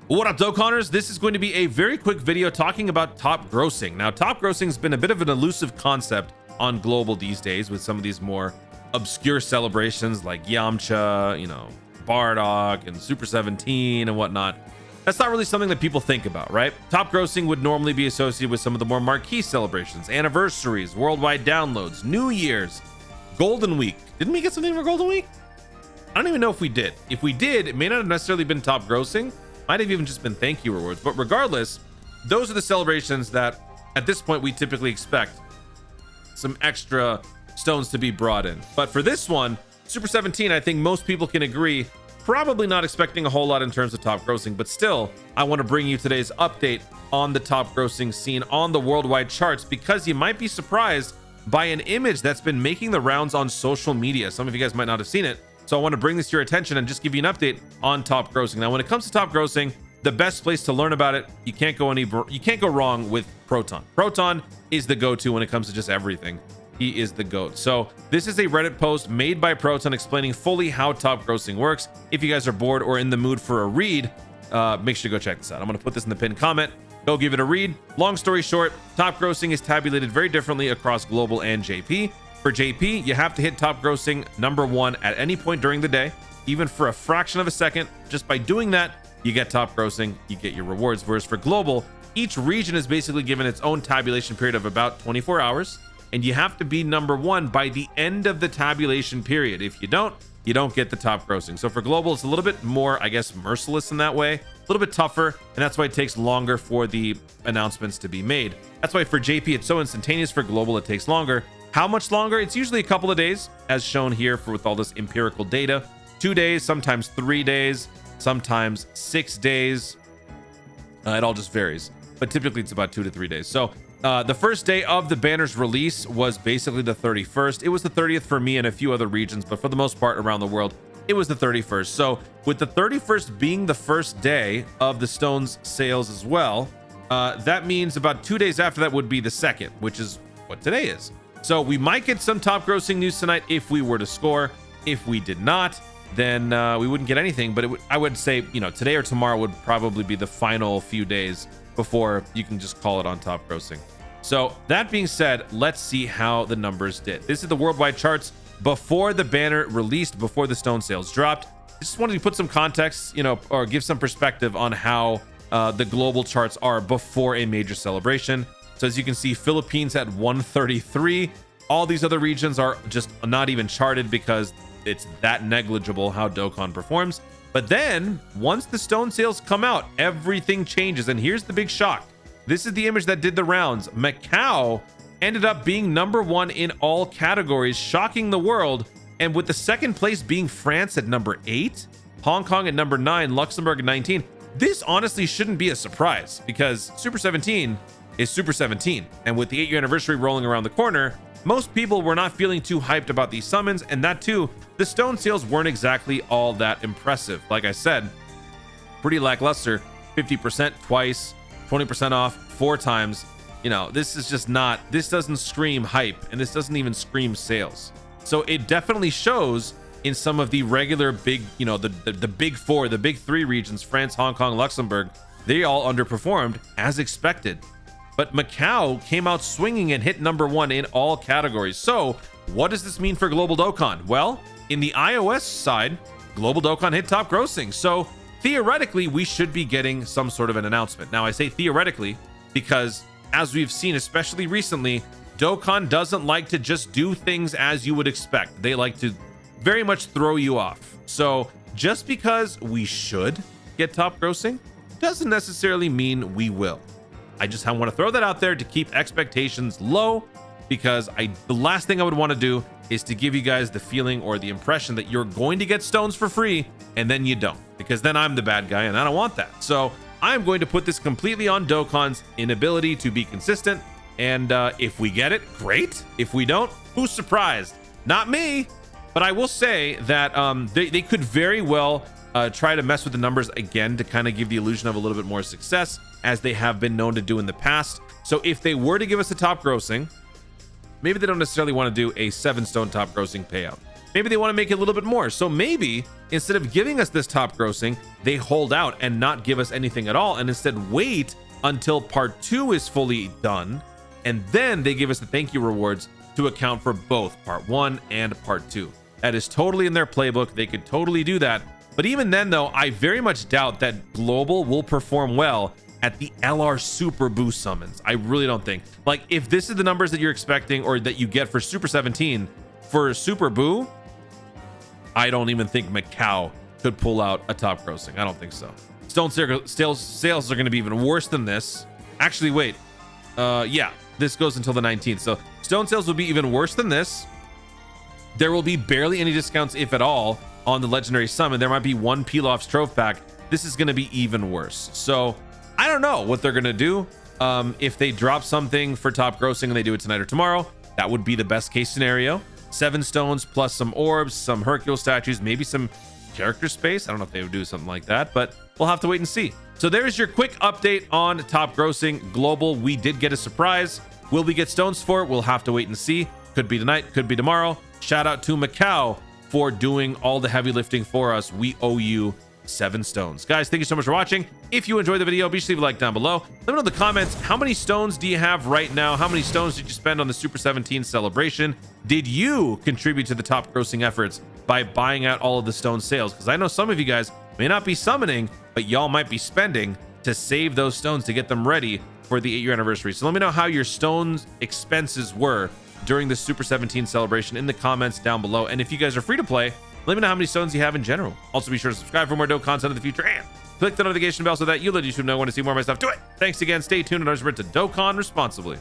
What up, Dokkaners? This is going to be a very quick video talking about top grossing. Now, top grossing has been a bit of an elusive concept on global these days with some of these more obscure celebrations like Yamcha, Bardock and Super 17 and whatnot. That's not really something that people think about, right? Top grossing would normally be associated with some of the more marquee celebrations, anniversaries, worldwide downloads, New Year's, Golden Week. Didn't we get something for Golden Week? I don't even know if we did. If we did, it may not have necessarily been top grossing. Might have even just been thank you rewards. But regardless, those are the celebrations that at this point we typically expect some extra stones to be brought in. But for this one, Super 17, I think most people can agree, probably not expecting a whole lot in terms of top grossing, but still, I want to bring you today's update on the top grossing scene on the worldwide charts, because you might be surprised by an image that's been making the rounds on social media. Some of you guys might not have seen it. So I want to bring this to your attention and just give you an update on top grossing. Now, when it comes to top grossing, the best place to learn about it, you can't go wrong with Proton. Proton is the go-to when it comes to just everything. He is the GOAT. So this is a Reddit post made by Proton explaining fully how top grossing works. If you guys are bored or in the mood for a read, make sure to go check this out. I'm going to put this in the pinned comment. Go give it a read. Long story short, top grossing is tabulated very differently across global and JP. For JP, you have to hit top grossing #1 at any point during the day, even for a fraction of a second. Just by doing that, you get top grossing, you get your rewards. Whereas for global, each region is basically given its own tabulation period of about 24 hours, and you have to be #1 by the end of the tabulation period. If you don't get the top grossing. So for global, it's a little bit more, I guess, merciless in that way, a little bit tougher, and that's why it takes longer for the announcements to be made. That's why for JP, it's so instantaneous. For global, it takes longer. How much longer? It's usually a couple of days, as shown here with all this empirical data. 2 days, sometimes 3 days, sometimes 6 days. It all just varies, but typically it's about 2 to 3 days. So the first day of the banner's release was basically the 31st. It was the 30th for me and a few other regions, but for the most part around the world, it was the 31st. So with the 31st being the first day of the stones sales as well, that means about 2 days after that would be the second, which is what today is. So we might get some top grossing news tonight if we were to score. If we did not, then we wouldn't get anything. But I would say, today or tomorrow would probably be the final few days before you can just call it on top grossing. So that being said, let's see how the numbers did. This is the worldwide charts before the banner released, before the stone sales dropped. I just wanted to put some context, or give some perspective on how the global charts are before a major celebration. So as you can see, Philippines at 133. All these other regions are just not even charted because it's that negligible how Dokkan performs. But then once the stone sales come out, everything changes. And here's the big shock. This is the image that did the rounds. Macau ended up being #1 in all categories, shocking the world. And with the second place being France at #8, Hong Kong at #9, Luxembourg at 19. This honestly shouldn't be a surprise because Super 17 is Super 17, and with the 8-year anniversary rolling around the corner, most people were not feeling too hyped about these summons, and that too, the stone sales weren't exactly all that impressive. Like I said, pretty lackluster. 50% twice, 20% off 4 times. This is just not, this doesn't scream hype, and this doesn't even scream sales. So it definitely shows in some of the regular big, the big 4, the big 3 regions, France, Hong Kong, Luxembourg, they all underperformed as expected. But Macau came out swinging and hit #1 in all categories. So what does this mean for global Dokkan? Well, in the iOS side, global Dokkan hit top grossing. So theoretically, we should be getting some sort of an announcement. Now, I say theoretically because as we've seen, especially recently, Dokkan doesn't like to just do things as you would expect. They like to very much throw you off. So just because we should get top grossing doesn't necessarily mean we will. I just want to throw that out there to keep expectations low, because the last thing I would want to do is to give you guys the feeling or the impression that you're going to get stones for free and then you don't, because then I'm the bad guy and I don't want that. So I'm going to put this completely on Dokkan's inability to be consistent. And if we get it, great. If we don't, who's surprised? Not me. But I will say that they could very well try to mess with the numbers again to kind of give the illusion of a little bit more success, as they have been known to do in the past. So if they were to give us a top grossing, maybe they don't necessarily want to do a 7 stone top grossing payout. maybe they want to make it a little bit more. So maybe instead of giving us this top grossing, they hold out and not give us anything at all, and instead wait until part 2 is fully done, and then they give us the thank you rewards to account for both part 1 and part 2. That is totally in their playbook. They could totally do that. But even then, though, I very much doubt that Global will perform well at the LR Super Boo summons. I really don't think. Like, if this is the numbers that you're expecting or that you get for Super 17, for Super Boo, I don't even think Macau could pull out a top grossing. I don't think so. Stone sales are going to be even worse than this. Actually, wait. Yeah, this goes until the 19th. So Stone sales will be even worse than this. There will be barely any discounts, if at all, on the legendary summon. There might be one Pilaf's Trove Pack. This is going to be even worse. So I don't know what they're going to do. If they drop something for top grossing and they do it tonight or tomorrow, that would be the best case scenario. 7 stones plus some orbs, some Hercule statues, maybe some character space. I don't know if they would do something like that, but we'll have to wait and see. So there's your quick update on top grossing global. We did get a surprise. Will we get stones for it? We'll have to wait and see. Could be tonight, could be tomorrow. Shout out to Macau for doing all the heavy lifting for us. We owe you 7 stones. Guys, thank you so much for watching. If you enjoyed the video, be sure to leave a like down below. Let me know in the comments, how many stones do you have right now? How many stones did you spend on the Super 17 celebration? Did you contribute to the top grossing efforts by buying out all of the stone sales? Because I know some of you guys may not be summoning, but y'all might be spending to save those stones to get them ready for the 8-year anniversary. So let me know how your stones expenses were during the Super 17 celebration in the comments down below. And if you guys are free to play, let me know how many stones you have in general. Also, be sure to subscribe for more dope content in the future and click the notification bell so that you let YouTube know when to see more of my stuff. Do it. Thanks again. Stay tuned and remember to Dokkan responsibly.